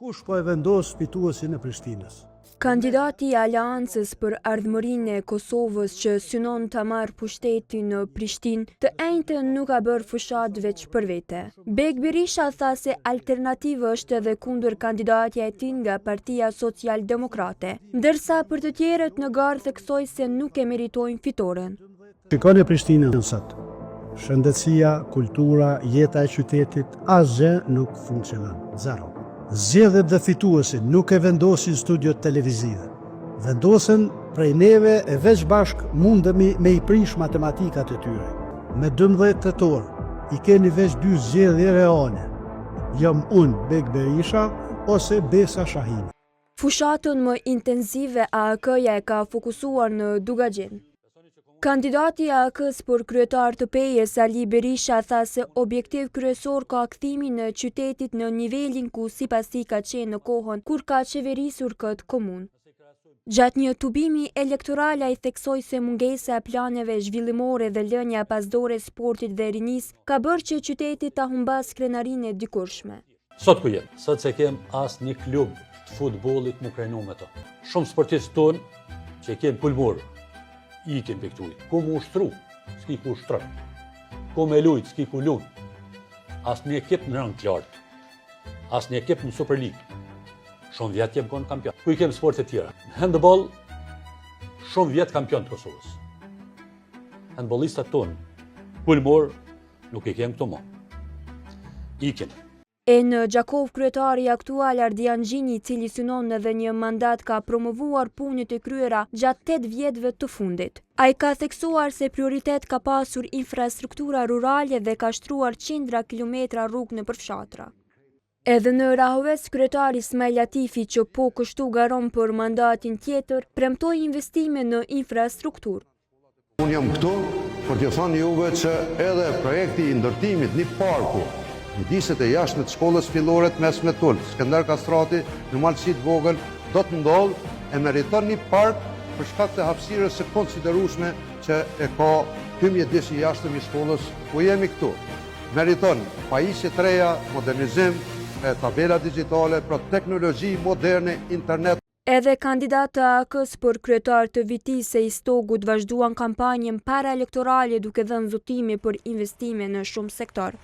Kush po e vendos fituesin e Prishtinës? Kandidati i Aleancës për Ardhmërinë e Kosovës që synon ta marrë pushtetin në Prishtinë, të njëjtën nuk ka bërë fushat veç për vete. Beg Berisha tha se alternativa është edhe kundër kandidatja e tij nga Partia Social-Demokrate, ndërsa për të tjerët në garë theksoi se nuk e meritojnë fitoren. Shikoni Prishtinën sot. Shëndetësia, kultura, jeta e qytetit, asgjë nuk funksionon. Zero. Zgjedhjet dhe fituesin nuk e vendosin studiot televizive. Vendosen prej neve e veç bashk mundemi me i prish matematikat e tyre. Me 12 tetor, i keni veç 2 zgjedhje reale. Jam unë Beg Berisha ose Besa Shahini. Fushatën më intenzive AAK-ja e ka fokusuar në Dugagjin. Kandidati i AAK-s për kryetar të PE-s Ali Berisha tha se objektiv kryesor ka kthimin në qytetit në nivelin ku sipas tij ka qenë në kohën kur ka qeverisur këtë komunë. Gjatë një tubimi elektoral ai theksoi se mungesa e planeve zhvillimore dhe lënia pasdore e sportit dhe rinis ka bërë që qyteti ta humbas krenarinë e dikurshme. Sot ku jem, sot se kem as një klub të futbollit më krenu me to. Shumë sportistë tonë që kem pulmor, ikin për këtuj. Ku mu ushtru, s'ki ku ushtron. Ku me lujt, s'ki ku lun. As një ekip në rang të lartë. As një ekip në Super League. Shumë vjetë jem konë kampion. Ku i kem sportet tjera. Handball, shumë vjetë kampion të Kosovës. Handballistat tonë, pulmor, nuk i kem këto mo. Ikin. E në Gjakov, kryetari aktual Ardian Gjini, i cili synon edhe një mandat, ka promovuar punët e kryera gjatë 8 vjetëve të fundit. Ai ka theksuar se prioritet ka pasur infrastruktura rurale dhe ka shtruar qindra kilometra rrugë në përfshatra. Edhe në Rahovec, kryetari Ismail Latifi, që po kështu garon për mandatin tjetër, premtoi investime në infrastrukturë. Unë jam këtu për t'ju thënë juve që edhe projekti i ndërtimit një parku në diset e jashtme të shkollës fillore të mesme tull, Skënder Kastrati, në Malësit Vogël, do të ndodhë e meriton një park për shkak të hapësirës së konsiderueshme që e ka ky mjedis i jashtëm i shkollës ku jemi këtu. Meriton pajisje të reja, modernizim, tabela digjitale, për teknologji moderne, internet. Edhe kandidatë AAK-s për kryetar të vitisë e Istogut vazhduan kampanjën paraelektorale duke dhënë zotime për investime në shumë sektor.